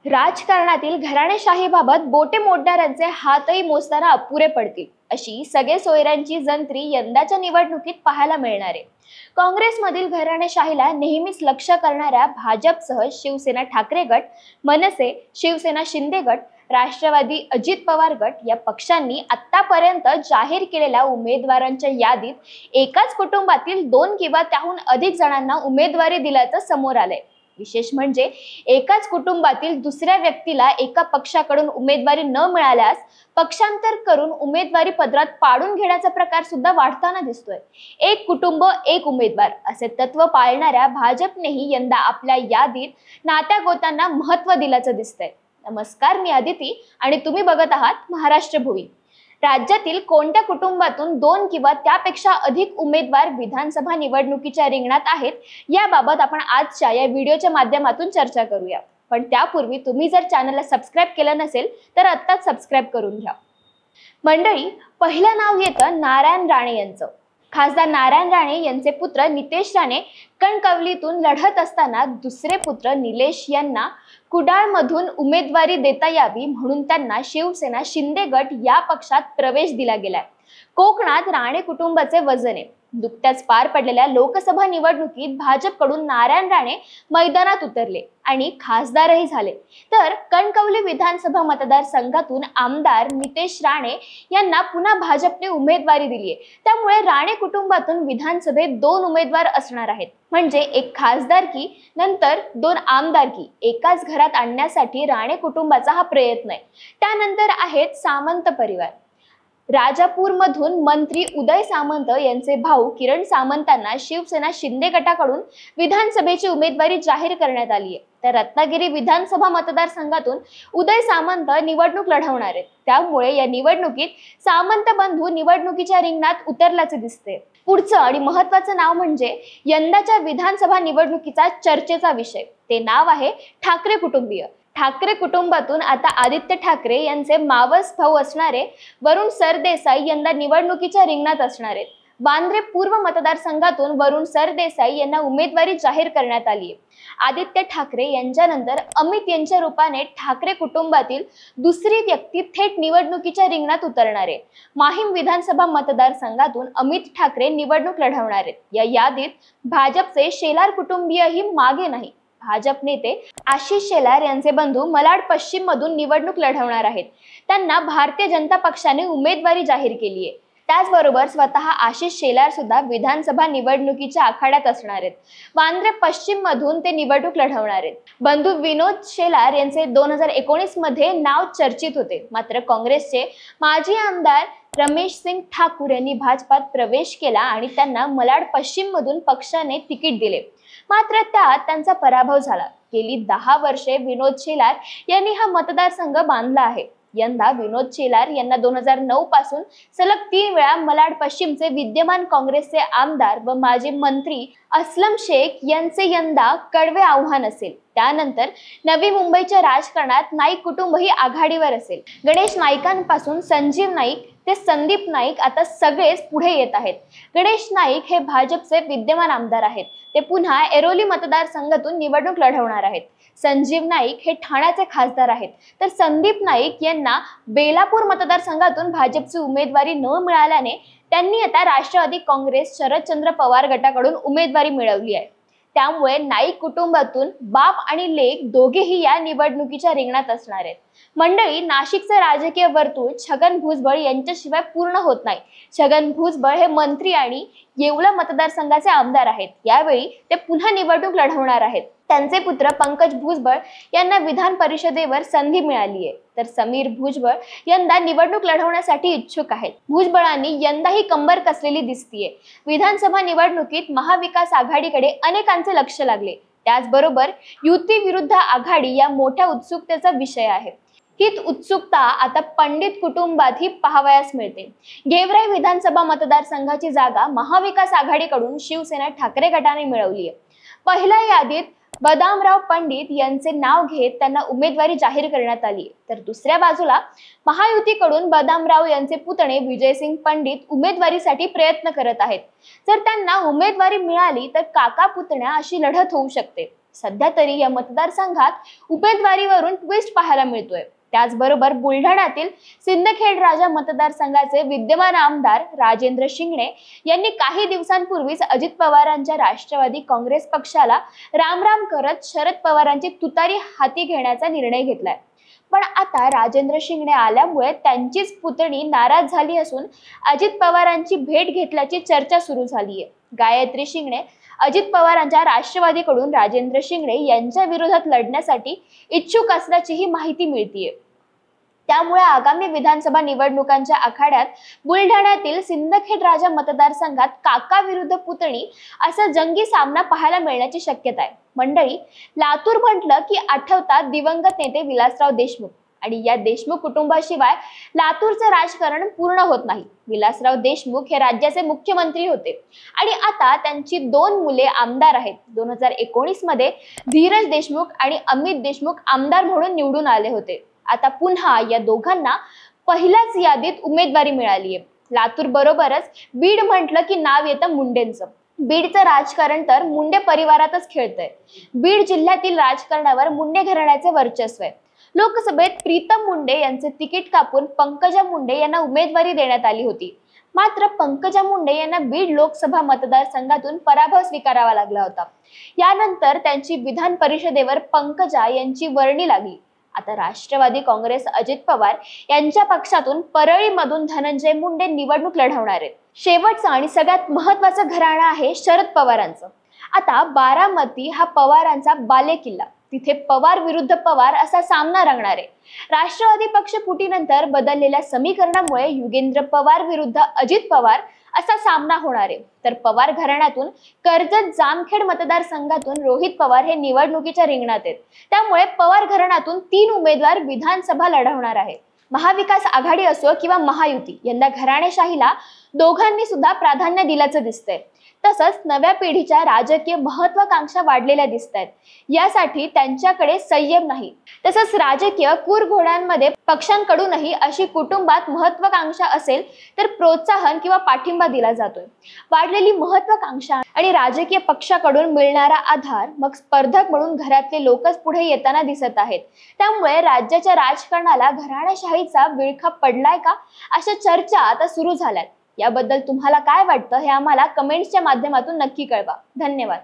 राजकारणातील घराणेशाहीबाबत बोटे मोडणाऱ्यांचे हातही मोजताना अपुरे पडतील अशी सगळे सोयऱ्यांची जंत्री यंदाच्या निवडणुकीत पाहायला मिळणार आहे। काँग्रेसमधील घराणेशाहीला नेहमीच लक्ष्य करणाऱ्या भाजपसह शिवसेना ठाकरे गट, मनसे, शिवसेना शिंदे गट, राष्ट्रवादी अजित पवार गट या पक्षांनी आतापर्यंत जाहीर केलेल्या उमेदवारांच्या यादीत एकाच कुटुंबातील 2 किंवा त्याहून अधिक जणांना उमेदवारी दिल्याचं समोर आलंय। विशेष म्हणजे एकाच कुटुंबातील दुसऱ्या व्यक्तीला एका पक्षाकडून उमेदवारी न मिळाल्यास पक्षांतर करून उमेदवारी पत्रात पाडून घेण्याचा प्रकार सुद्धा वाढताना दिसतोय। एक कुटुंब एक उमेदवार असे तत्व पाळणाऱ्या भाजपनेही यंदा आपल्या यादीत नात्या गोत्यांना महत्त्व दिल्याचं दिसतंय। नमस्कार, मी अदिती आणि तुम्ही बघत आहात महाराष्ट्र भूमी। राज्यातील कोणत्या कुटुंबातून 2 किंवा त्यापेक्षा अधिक उमेदवार विधानसभा निवडणुकीच्या रिंगणात आहेत याबाबत आपण आजच्या या व्हिडिओच्या माध्यमातून चर्चा करूया। पण त्यापूर्वी तुम्ही जर चॅनलला सबस्क्राइब केलं नसेल तर आत्ताच सबस्क्राइब करून घ्या। मंडळी, पहिलं नाव येतं नारायण राणे यांचं। खासदार नारायण राणे यांचे पुत्र नितेश राणे कणकवलीतून लढत असताना दुसरे पुत्र निलेश यांना कुडाळमधून उमेदवारी देता यावी म्हणून त्यांना शिवसेना शिंदे गट या पक्षात प्रवेश दिला गेलाय। कोकणात राणे कुटुंबाचे वजन आहे। नुकत्याच पार पडलेल्या लोकसभा निवडणुकीत भाजपकडून नारायण राणे मैदानात उतरले आणि खासदारही झाले। तर कणकवली विधानसभा मतदारसंघातून आमदार नितेश राणे यांना पुन्हा भाजपने उमेदवारी दिली आहे। त्यामुळे राणे कुटुंबातून विधानसभेत 2 उमेदवार असणार आहेत। म्हणजे एक खासदारकी नंतर 2 आमदारकी एकाच घरात आणण्यासाठी राणे कुटुंबाचा हा प्रयत्न आहे। त्यानंतर आहेत सामंत परिवार। राजापूरमधून मंत्री उदय सामंत यांचे भाऊ किरण सामंतांना शिवसेना शिंदे गटाकडून विधानसभेची उमेदवारी जाहीर करण्यात आली आहे। तर रत्नागिरी विधानसभा मतदारसंघातून उदय सामंत निवडणूक लढवणार आहेत। त्यामुळे या निवडणुकीत सामंत बंधू निवडणुकीच्या रिंगणात उतरल्याचे दिसते। पुढचं आणि महत्त्वाचं नाव म्हणजे यंदाच्या विधानसभा निवडणुकीचा चर्चेचा विषय, ते नाव आहे ठाकरे कुटुंबीय। ठाकरे कुटुंबातून आता आदित्य ठाकरे यांचे मावस भाऊ असणारे वरुण सरदेसाई यंदा निवडणुकीच्या रिंगणात असणार आहेत। वांद्रे पूर्व मतदारसंघातून वरुण सरदेसाई यांना उमेदवारी जाहीर करण्यात आली आहे। आदित्य ठाकरे यांच्यानंतर अमित यांच्या रूपाने ठाकरे कुटुंबातील दुसरी व्यक्ती थेट निवडणुकीच्या रिंगणात उतरणार आहे। माहीम विधानसभा मतदारसंघातून अमित ठाकरे निवडणूक लढवणार आहेत। या यादीत भाजपचे शेलार कुटुंबीयही मागे नाही। भाजप नेते आशिष शेलार यांचे बंधू मलाड पश्चिम मधून निवडणूक लढवणार आहेत। त्यांना भारतीय जनता पक्षाने उमेदवारी जाहीर केली आहे। त्याचबरोबर स्वतः आशिष शेलार सुद्धा विधानसभा निवडणुकीच्या आखाड्यात असणार आहेत। वांद्रे पश्चिम मधून ते निवडणूक लढवणार आहेत। बंधू विनोद शेलार यांचे 2019 मध्ये नाव चर्चित होते, मात्र काँग्रेसचे माजी आमदार रमेश सिंग ठाकूर यांनी भाजपात प्रवेश केला आणि त्यांना मलाड पश्चिम मधून पक्षाने तिकीट दिले, मात्र त्यात त्यांचा पराभव झाला। गेली 10 वर्षे विनोद शेलार यांनी हा मतदारसंघ बांधला आहे। यंदा विनोद शेलार यांना 2009 पासून सलग 3 वेळा मलाड पश्चिमचे विद्यमान काँग्रेसचे आमदार व माजी मंत्री असलम शेख यांचे यंदा कडवे आव्हान असेल। त्यानंतर नवी मुंबईच्या राजकारणात नाईक कुटुंबही आघाडीवर असेल। गणेश नाईकांपासून संजीव नाईक ते संदीप नाईक आता सगळेच पुढे येत आहेत। गणेश नाईक हे भाजपचे विद्यमान आमदार आहेत। ते पुन्हा ऐरोली मतदारसंघातून निवडणूक लढवणार आहेत। संजीव नाईक हे ठाण्याचे खासदार आहेत, तर संदीप नाईक यांना बेलापूर मतदारसंघातून भाजपची उमेदवारी न मिळाल्याने त्यांनी आता राष्ट्रवादी काँग्रेस शरदचंद्र पवार गटाकडून उमेदवारी मिळवली आहे। त्यामुळे नाईक कुटुंबातून बाप आणि लेक दोघेही या निवडणुकीच्या रिंगणात असणार आहेत। मंडळी, नाशिकचे राजकीय वर्तुळ छगन भुजबळ यांच्याशिवाय पूर्ण होत नाही। छगन भुजबळ हे मंत्री आणि येवला मतदारसंघाचे आमदार आहेत। यावेळी ते पुन्हा निवडणूक लढवणार आहेत। त्यांचे पुत्र पंकज भुजबळ यांना विधान परिषदेवर संधी मिळाली आहे, तर समीर भुजबळ यंदा निवडणूक लढवण्यासाठी इच्छुक आहेत। भुजबळांनी यंदाही कंबर कसलेली दिसतीये। विधानसभा निवडणुकीत महाविकास आघाडीकडे अनेकांचे लक्ष लागले। त्याचबरोबर युती विरुद्ध आघाडी या मोठ्या उत्सुकतेचा विषय आहे। हीच उत्सुकता आता पंडित कुटुंबातही पाहावयास मिळते। गेवराई विधानसभा मतदारसंघाची जागा महाविकास आघाडीकडून शिवसेना ठाकरे गटाने मिळवली आहे। पहिल्या यादीत बदामराव पंडित यांचे नाव घेत त्यांना उमेदवारी जाहीर करण्यात आली, तर दुसऱ्या बाजूला महायुतीकडून बदामराव यांचे पुतणे विजयसिंग पंडित उमेदवारीसाठी प्रयत्न करत आहेत। जर त्यांना उमेदवारी मिळाली तर काका पुतण्या अशी लढत होऊ शकते। सध्या तरी या मतदारसंघात उमेदवारीवरून ट्विस्ट पाहायला मिळतोय। त्याचबरोबर बुलढाण्यातील सिंदखेड राजा मतदारसंघाचे विद्यमान आमदार राजेंद्र शिंगणे यांनी काही दिवसांपूर्वीच अजित पवारांच्या राष्ट्रवादी काँग्रेस पक्षाला रामराम करत शरद पवारांची तुतारी हाती घेण्याचा निर्णय घेतलाय। पण आता राजेंद्र शिंगणे आल्यामुळे त्यांचीच पुतणी नाराज झाली असून अजित पवारांची भेट घेतल्याची चर्चा सुरू झाली आहे। गायत्री शिंगणे अजित पवारांच्या राष्ट्रवादीकडून राजेंद्र शिंगणे यांच्या विरोधात लढण्यासाठी इच्छुक असल्याचीही माहिती मिळतीये। त्यामुळे आगामी विधानसभा निवडणुकांच्या आखाड्यात बुलढाण्यातील सिंदखेड राजा मतदारसंघात काका विरुद्ध पुतणी असा जंगी सामना पाहायला मिळण्याची शक्यता आहे। मंडळी, लातूर म्हटलं की आठवतात दिवंगत नेते विलासराव देशमुख आणि या देशमुख कुटुंबाशिवाय लातूरचं राजकारण पूर्ण होत नाही। विलासराव देशमुख हे राज्याचे मुख्यमंत्री होते आणि आता त्यांची 2 मुले आमदार आहेत। 2019 मध्ये धीरज देशमुख आणि अमित देशमुख आमदार म्हणून निवडून आले होते। आता पुन्हा या दोघांना पहिल्याच यादीत उमेदवारी मिळाली आहे। लातूर बरोबरच बीड म्हटलं की नाव येतं मुंडेंचं। बीडचं राजकारण तर मुंडे परिवारातच खेळतंय। बीड जिल्ह्यातील राजकारणावर मुंडे घराण्याचे वर्चस्व आहे। लोकसभेत प्रीतम मुंडे यांचे तिकीट कापून पंकजा मुंडे यांना उमेदवारी देण्यात आली होती। मात्र पंकजा मुंडे यांना बीड लोकसभा मतदारसंघातून पराभव स्वीकारावा लागला होता। यानंतर त्यांची विधान परिषदेवर पंकजा यांची वर्णी लागली। आता राष्ट्रवादी काँग्रेस अजित पवार यांच्या पक्षातून परळीमधून धनंजय मुंडे निवडणूक लढवणार आहेत। शेवटचं आणि सगळ्यात महत्त्वाचं घराणं आहे शरद पवारांचं। आता बारामती हा पवारांचा बालेकिल्ला, तिथे पवार विरुद्ध पवार असा सामना रंगणार आहे। राष्ट्रवादी पक्ष फुटीनंतर बदललेल्या समीकरणामुळे युगेंद्र पवार विरुद्ध अजित पवार असा सामना होणार आहे। तर पवार घराण्यातून कर्जत जामखेड मतदारसंघातून रोहित पवार हे निवडणुकीच्या रिंगणात आहेत। त्यामुळे पवार घराण्यातून 3 उमेदवार विधानसभा लढवणार आहेत। महाविकास आघाडी असो किंवा महायुती, यंदा घराणेशाहीला दोघांनी सुद्धा प्राधान्य दिल्याचं दिसतंय। तसंच नव्या पिढीच्या राजकीय महत्वाकांक्षा वाढलेल्या दिसत आहेत। यासाठी त्यांच्याकडे संयम नाही। तसंच राजकीय कुरघोड्यांमध्ये पक्षांकडूनही अशी कुटुंबात महत्वाकांक्षा असेल तर प्रोत्साहन किंवा पाठिंबा दिला जातोय। वाढलेली महत्वाकांक्षा आणि राजकीय पक्षाकडून मिळणारा आधार मग स्पर्धक म्हणून घरातले लोकच पुढे येताना दिसत आहेत। त्यामुळे राज्याच्या राजकारणाला घराणेशाहीचा विळखा पडलाय का, अशा चर्चा आता सुरू झाल्यात। याबद्दल तुम्हाला काय वाटतं हे आम्हाला कमेंट्सच्या माध्यमातून नक्की कळवा। धन्यवाद।